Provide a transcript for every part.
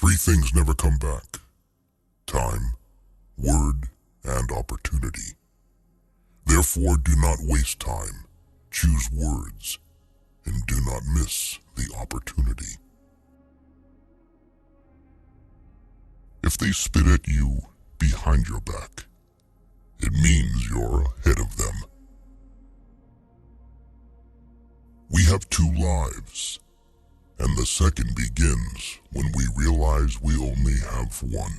Three things never come back: time, word, and opportunity. Therefore, do not waste time. Choose words, and do not miss the opportunity. If they spit at you behind your back, it means you're ahead of them. We have two lives, and the second begins when we realize we only have one.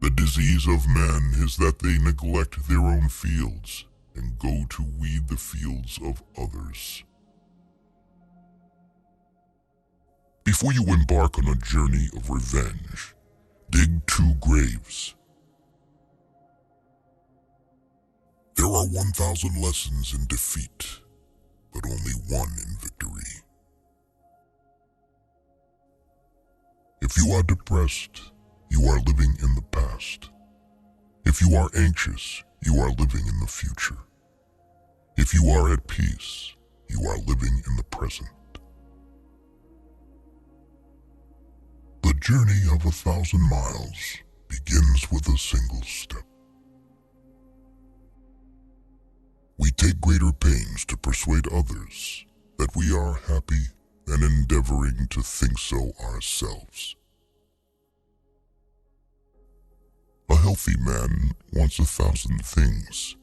The disease of men is that they neglect their own fields and go to weed the fields of others. Before you embark on a journey of revenge, dig 2 graves. There are 1,000 lessons in defeat, but only one in victory. If you are depressed, you are living in the past. If you are anxious, you are living in the future. If you are at peace, you are living in the present. The journey of 1,000 miles begins with a single step. We take greater pains to persuade others that we are happy than endeavoring to think so ourselves. A healthy man wants 1,000 things.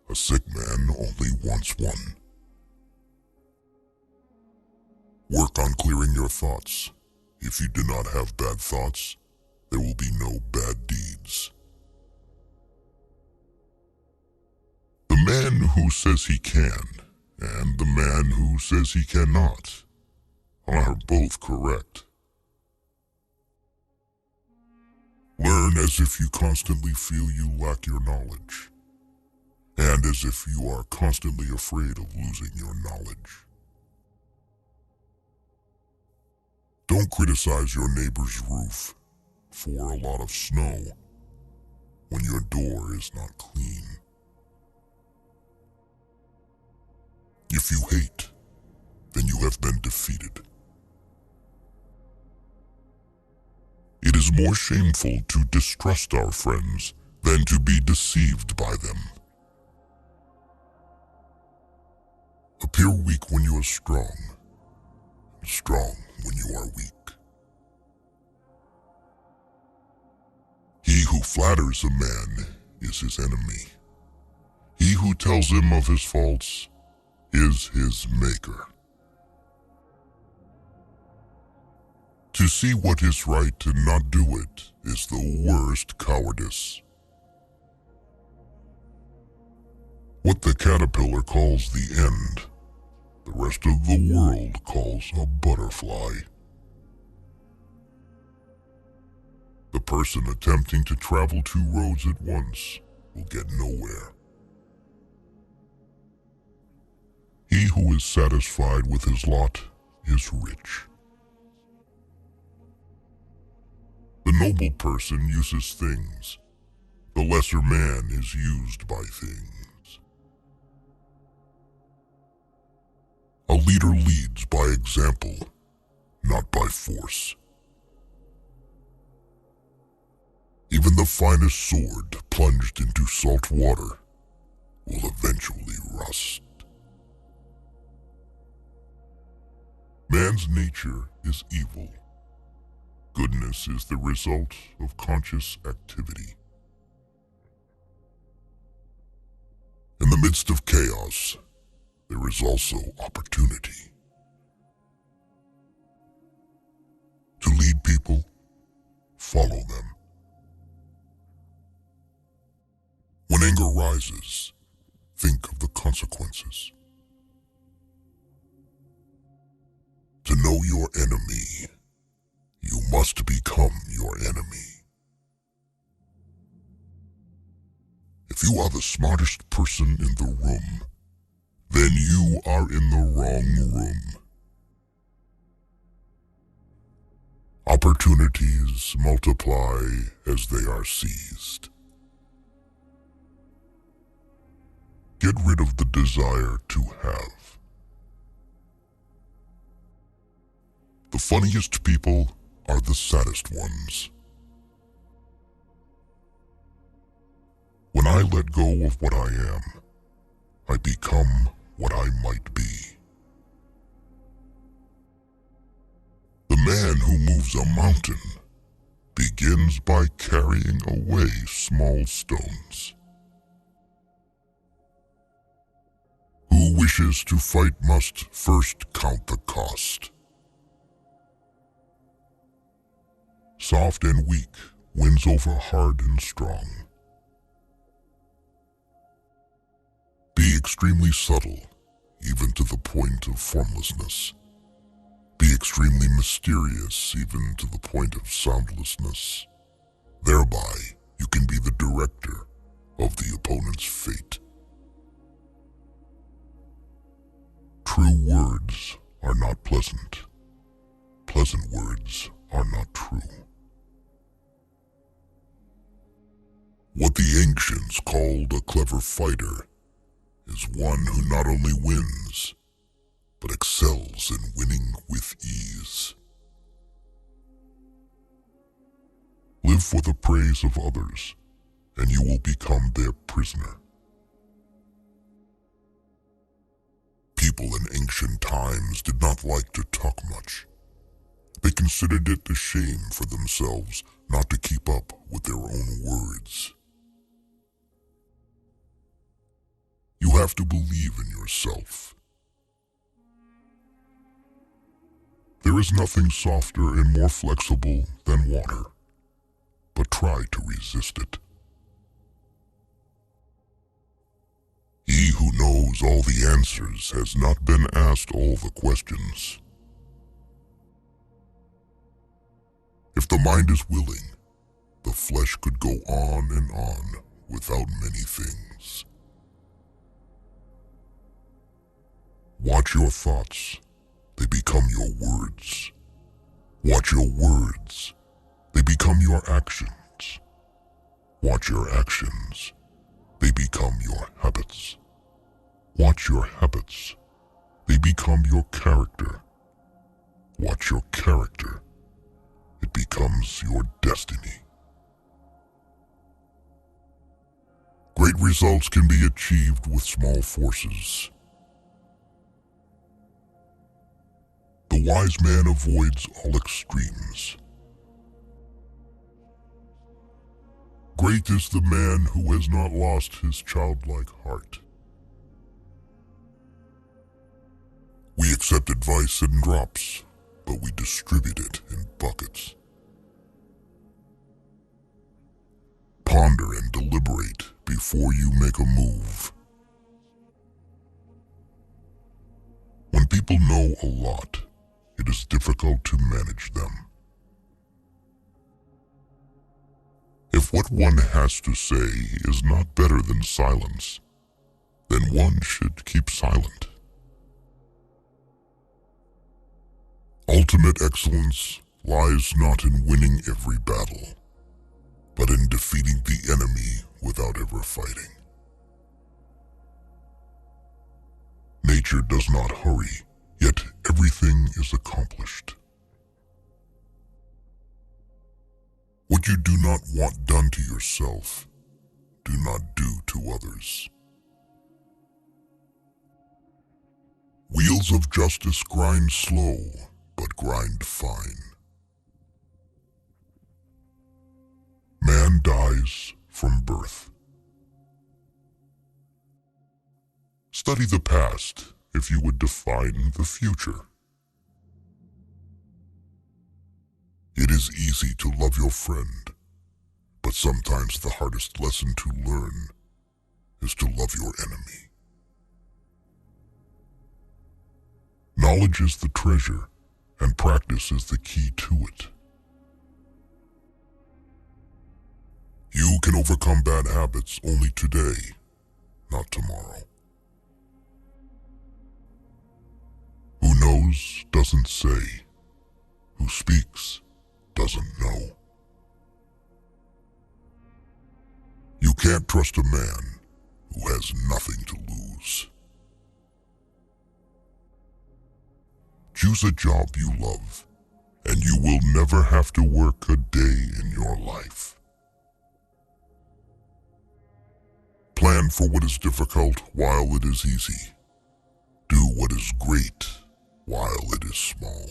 A sick man only wants one. Work on clearing your thoughts. If you do not have bad thoughts, there will be no bad deeds. The man who says he can and the man who says he cannot are both correct. Learn as if you constantly feel you lack your knowledge, and as if you are constantly afraid of losing your knowledge. Don't criticize your neighbor's roof for a lot of snow when your door is not clean. If you hate, then you have been defeated. It is more shameful to distrust our friends than to be deceived by them. Appear weak when you are strong, and strong when you are weak. He who flatters a man is his enemy. He who tells him of his faults is his maker. To see what is right and not do it is the worst cowardice. What the caterpillar calls the end, the rest of the world calls a butterfly. The person attempting to travel 2 roads at once will get nowhere. He who is satisfied with his lot is rich. The noble person uses things. The lesser man is used by things. A leader leads by example, not by force. Even the finest sword plunged into salt water will eventually rust. Man's nature is evil. Goodness is the result of conscious activity. In the midst of chaos, there is also opportunity. To lead people, follow them. When anger rises, think of the consequences. To know your enemy, you must become your enemy. If you are the smartest person in the room, then you are in the wrong room. Opportunities multiply as they are seized. Get rid of the desire to have. The funniest people are the saddest ones. When I let go of what I am, I become what I might be. The man who moves a mountain begins by carrying away small stones. Who wishes to fight must first count the cost. Soft and weak wins over hard and strong. Be extremely subtle, even to the point of formlessness. Be extremely mysterious, even to the point of soundlessness. Thereby, you can be the director of the opponent's fate. True words are not pleasant. Pleasant words are not true. What the ancients called a clever fighter is one who not only wins, but excels in winning with ease. Live for the praise of others, and you will become their prisoner. People in ancient times did not like to talk much. They considered it a shame for themselves not to keep up with their own words. You have to believe in yourself. There is nothing softer and more flexible than water, but try to resist it. He who knows all the answers has not been asked all the questions. If the mind is willing, the flesh could go on and on without many things. Watch your thoughts, they become your words. Watch your words, they become your actions. Watch your actions, they become your habits. Watch your habits, they become your character. Watch your character, it becomes your destiny. Great results can be achieved with small forces. The wise man avoids all extremes. Great is the man who has not lost his childlike heart. We accept advice in drops, but we distribute it in buckets. Ponder and deliberate before you make a move. When people know a lot, it is difficult to manage them. If what one has to say is not better than silence, then one should keep silent. Ultimate excellence lies not in winning every battle, but in defeating the enemy without ever fighting. Nature does not hurry, yet everything is accomplished. What you do not want done to yourself, do not do to others. Wheels of justice grind slow, but grind fine. Man dies from birth. Study the past if you would define the future. It is easy to love your friend, but sometimes the hardest lesson to learn is to love your enemy. Knowledge is the treasure, and practice is the key to it. You can overcome bad habits only today, not tomorrow. Who knows doesn't say. Who speaks doesn't know. You can't trust a man who has nothing to lose. Choose a job you love and you will never have to work a day in your life. Plan for what is difficult while it is easy. Do what is great while it is small.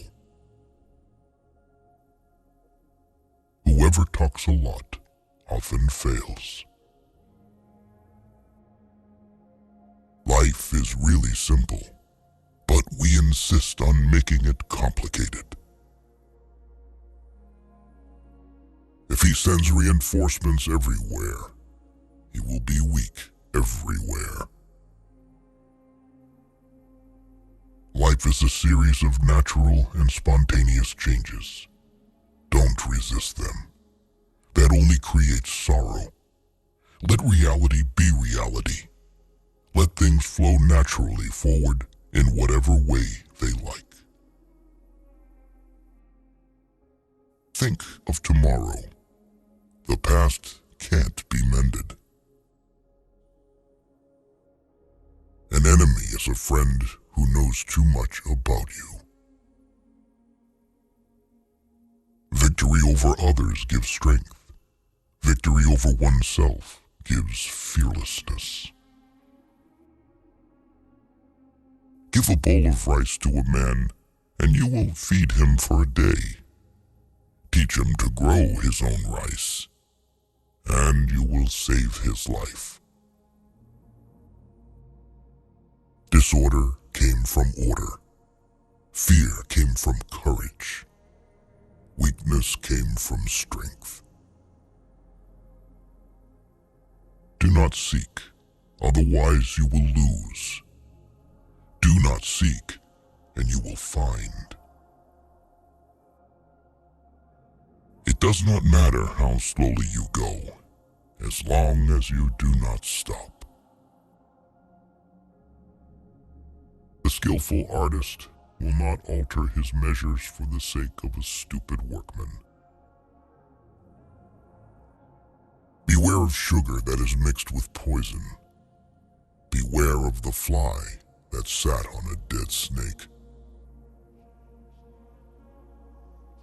Whoever talks a lot often fails. Life is really simple, but we insist on making it complicated. If he sends reinforcements everywhere, he will be weak everywhere. Life is a series of natural and spontaneous changes. Don't resist them. That only creates sorrow. Let reality be reality. Let things flow naturally forward in whatever way they like. Think of tomorrow. The past can't be mended. An enemy is a friend who knows too much about you. Victory over others gives strength. Victory over oneself gives fearlessness. Give a bowl of rice to a man, and you will feed him for a day. Teach him to grow his own rice, and you will save his life. Disorder came from order. Fear came from courage. Weakness came from strength. Do not seek, otherwise you will lose. Do not seek, and you will find. It does not matter how slowly you go, as long as you do not stop. The skillful artist will not alter his measures for the sake of a stupid workman. Beware of sugar that is mixed with poison. Beware of the fly that sat on a dead snake.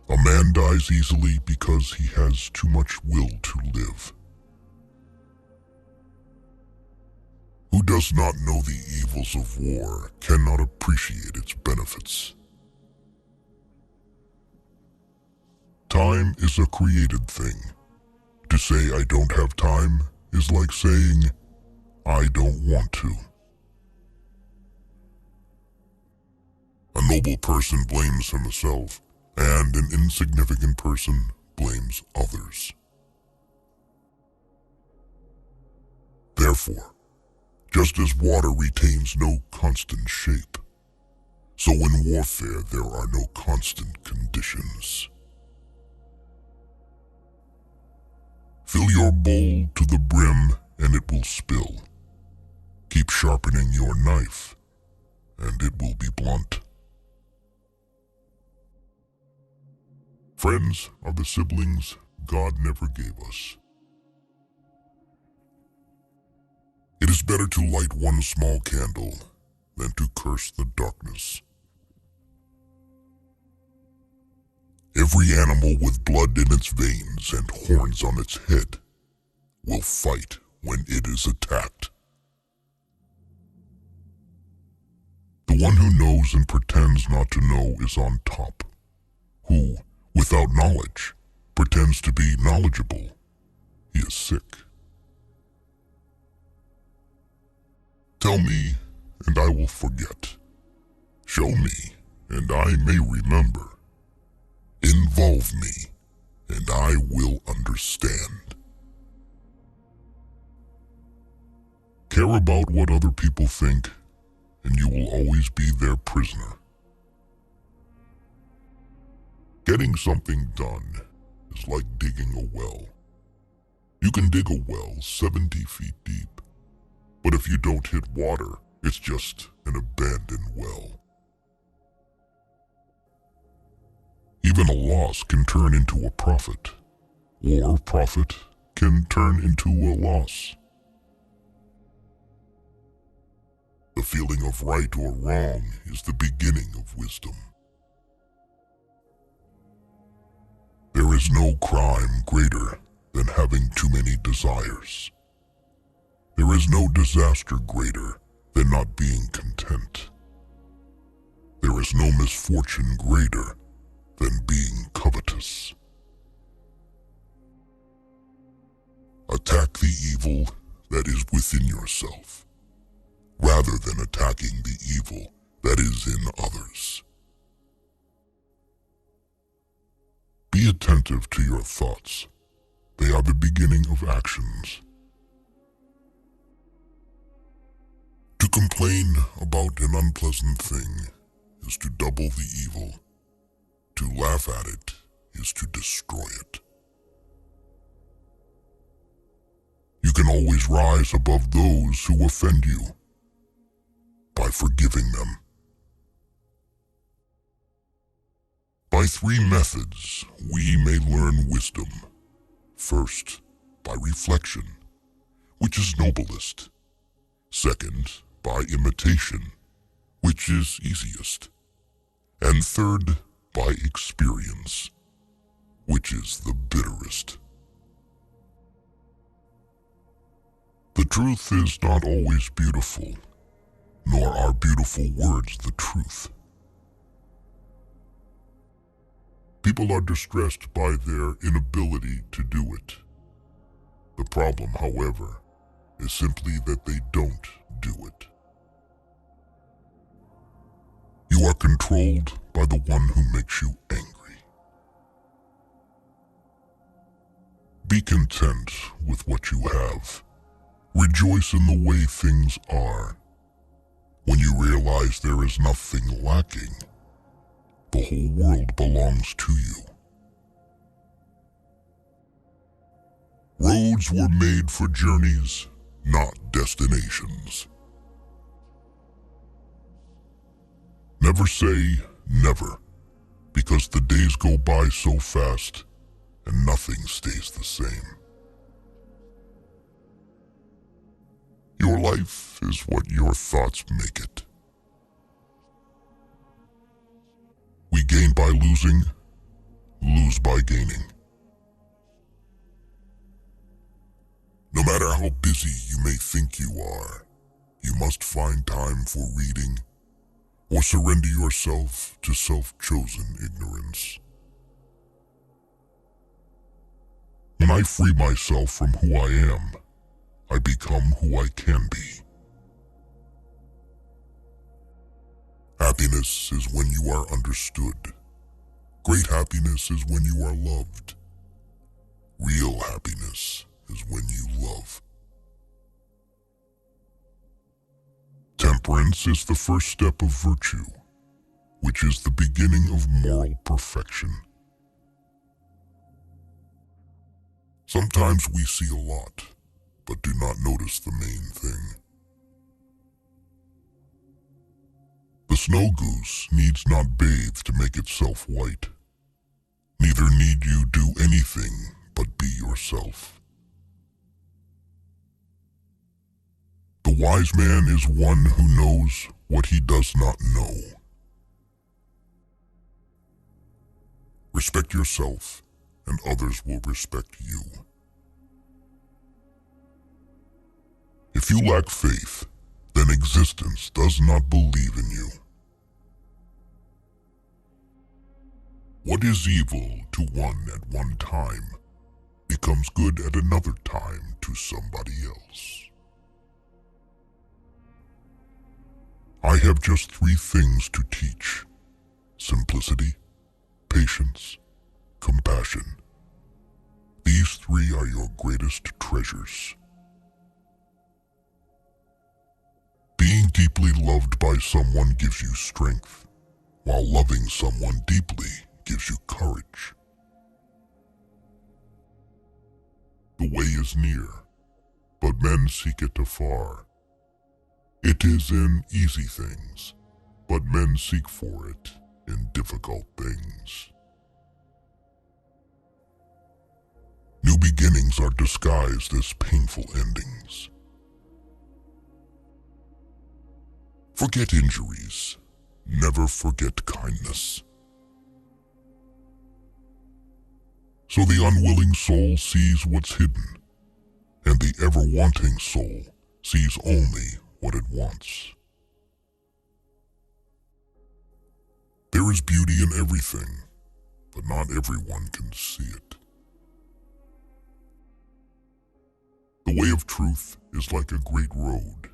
A man dies easily because he has too much will to live. Who does not know the evils of war cannot appreciate its benefits. Time is a created thing. To say I don't have time is like saying I don't want to. A noble person blames himself, and an insignificant person blames others. Therefore, just as water retains no constant shape, so in warfare there are no constant conditions. Fill your bowl to the brim and it will spill. Keep sharpening your knife and it will be blunt. Friends are the siblings God never gave us. It is better to light one small candle than to curse the darkness. Every animal with blood in its veins and horns on its head will fight when it is attacked. The one who knows and pretends not to know is on top, who, without knowledge, pretends to be knowledgeable. He is sick. Tell me, and I will forget. Show me, and I may remember. Involve me, and I will understand. Care about what other people think, and you will always be their prisoner. Getting something done is like digging a well. You can dig a well 70 feet deep, but if you don't hit water, it's just an abandoned well. Even a loss can turn into a profit, or profit can turn into a loss. The feeling of right or wrong is the beginning of wisdom. is no crime greater than having too many desires. There is no disaster greater than not being content. There is no misfortune greater than being covetous. Attack the evil that is within yourself, rather than attacking the evil that is in others. Be attentive to your thoughts. They are the beginning of actions. To complain about an unpleasant thing is to double the evil. To laugh at it is to destroy it. You can always rise above those who offend you by forgiving them. By 3 methods, we may learn wisdom. First, by reflection, which is noblest. Second, by imitation, which is easiest. And third, by experience, which is the bitterest. The truth is not always beautiful, nor are beautiful words the truth. People are distressed by their inability to do it. The problem, however, is simply that they don't do it. You are controlled by the one who makes you angry. Be content with what you have. Rejoice in the way things are. When you realize there is nothing lacking, the whole world belongs to you. Roads were made for journeys, not destinations. Never say never, because the days go by so fast and nothing stays the same. Your life is what your thoughts make it. We gain by losing, lose by gaining. No matter how busy you may think you are, you must find time for reading or surrender yourself to self-chosen ignorance. When I free myself from who I am, I become who I can be. Happiness is when you are understood. Great happiness is when you are loved. Real happiness is when you love. Temperance is the first step of virtue, which is the beginning of moral perfection. Sometimes we see a lot, but do not notice the main thing. The snow goose needs not bathe to make itself white. Neither need you do anything but be yourself. The wise man is one who knows what he does not know. Respect yourself, and others will respect you. If you lack faith, then existence does not believe in you. What is evil to one at one time becomes good at another time to somebody else. I have just 3 things to teach: simplicity, patience, compassion. These 3 are your greatest treasures. Being deeply loved by someone gives you strength, while loving someone deeply gives you courage. The way is near, but men seek it afar. It is in easy things, but men seek for it in difficult things. New beginnings are disguised as painful endings. Forget injuries. Never forget kindness. So the unwilling soul sees what's hidden, and the ever-wanting soul sees only what it wants. There is beauty in everything, but not everyone can see it. The way of truth is like a great road.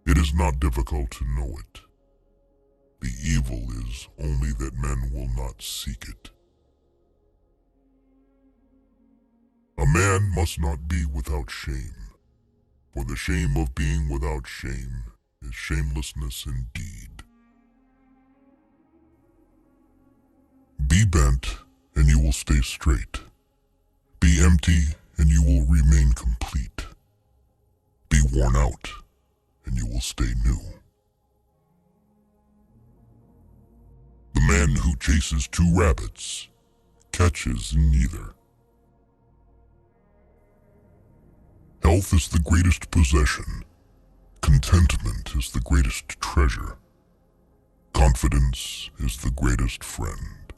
It is not difficult to know it. The evil is only that men will not seek it. A man must not be without shame, for the shame of being without shame is shamelessness indeed. Be bent, and you will stay straight. Be empty, and you will remain complete. Be worn out, and you will stay new. The man who chases 2 rabbits catches neither. Health is the greatest possession. Contentment is the greatest treasure. Confidence is the greatest friend.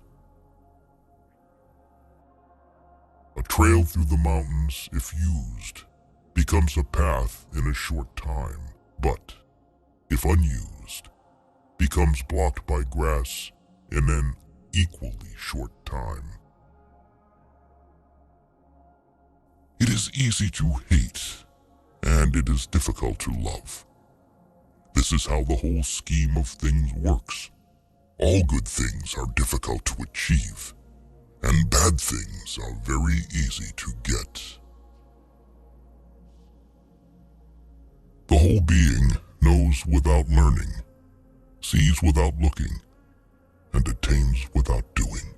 A trail through the mountains, if used, becomes a path in a short time, but, if unused, becomes blocked by grass in an equally short time. It is easy to hate, and it is difficult to love. This is how the whole scheme of things works. All good things are difficult to achieve, and bad things are very easy to get. The whole being knows without learning, sees without looking, and attains without doing.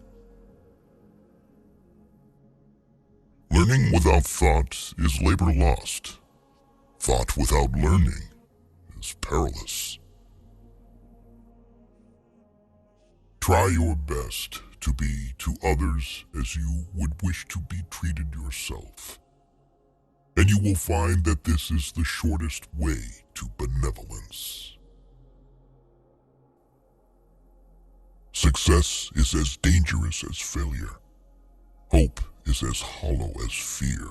Learning without thought is labor lost. Thought without learning is perilous. Try your best to be to others as you would wish to be treated yourself, and you will find that this is the shortest way to benevolence. Success is as dangerous as failure. Hope is as hollow as fear.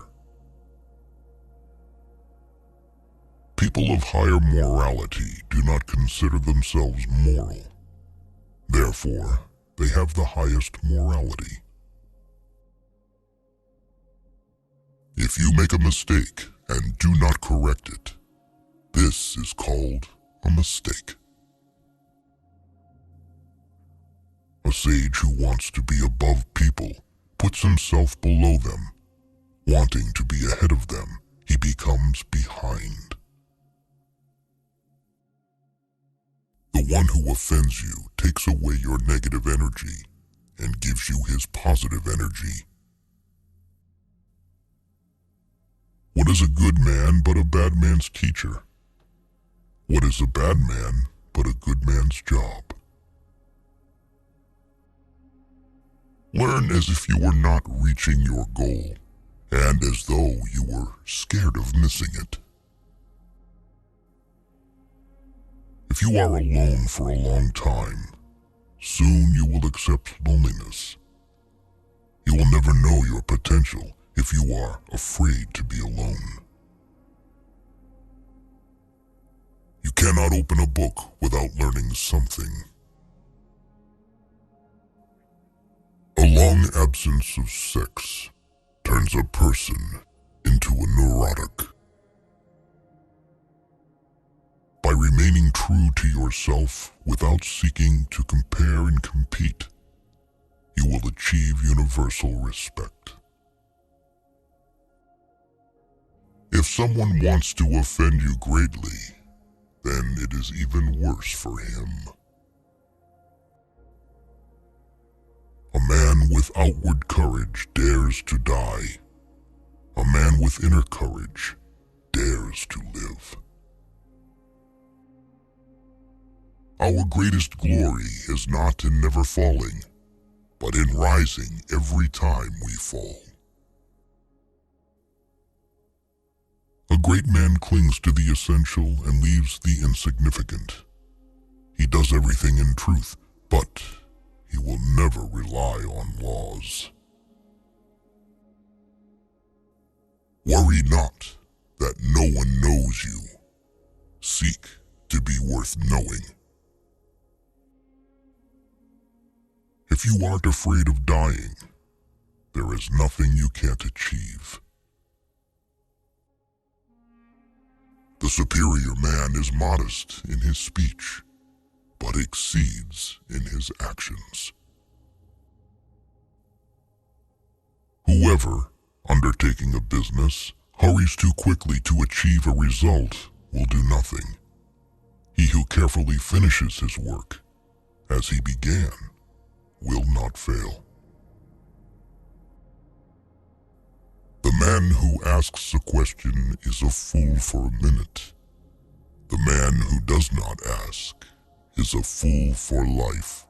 People of higher morality do not consider themselves moral. Therefore, they have the highest morality. If you make a mistake and do not correct it, this is called a mistake. A sage who wants to be above people puts himself below them. Wanting to be ahead of them, he becomes behind. The one who offends you takes away your negative energy and gives you his positive energy. What is a good man but a bad man's teacher? What is a bad man but a good man's job? Learn as if you were not reaching your goal, and as though you were scared of missing it. If you are alone for a long time, soon you will accept loneliness. You will never know your potential if you are afraid to be alone. You cannot open a book without learning something. A long absence of sex turns a person into a neurotic. By remaining true to yourself without seeking to compare and compete, you will achieve universal respect. If someone wants to offend you greatly, then it is even worse for him. A man with outward courage dares to die. A man with inner courage dares to live. Our greatest glory is not in never falling, but in rising every time we fall. A great man clings to the essential and leaves the insignificant. He does everything in truth, but he will never rely on laws. Worry not that no one knows you. Seek to be worth knowing. If you aren't afraid of dying, there is nothing you can't achieve. The superior man is modest in his speech, but exceeds in his actions. Whoever, undertaking a business, hurries too quickly to achieve a result will do nothing. He who carefully finishes his work, as he began, will not fail. The man who asks a question is a fool for a minute. The man who does not ask is a fool for life.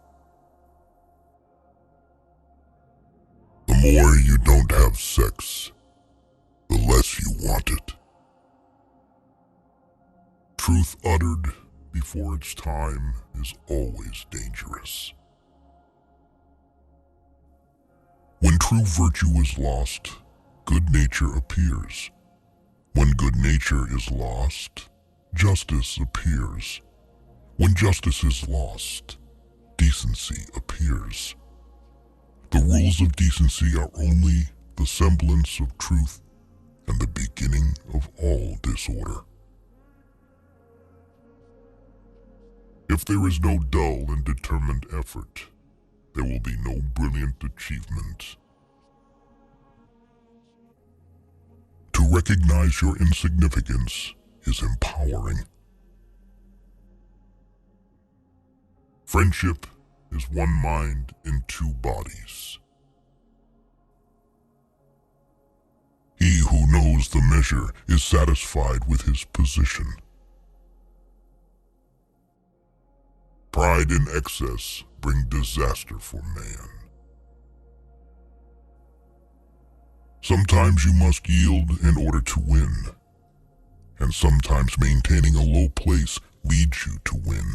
The more you don't have sex, the less you want it. Truth uttered before its time is always dangerous. When true virtue is lost, good nature appears. When good nature is lost, justice appears. When justice is lost, decency appears. The rules of decency are only the semblance of truth and the beginning of all disorder. If there is no dull and determined effort, there will be no brilliant achievement. To recognize your insignificance is empowering. Friendship is one mind in two bodies. He who knows the measure is satisfied with his position. Pride and excess bring disaster for man. Sometimes you must yield in order to win, and sometimes maintaining a low place leads you to win.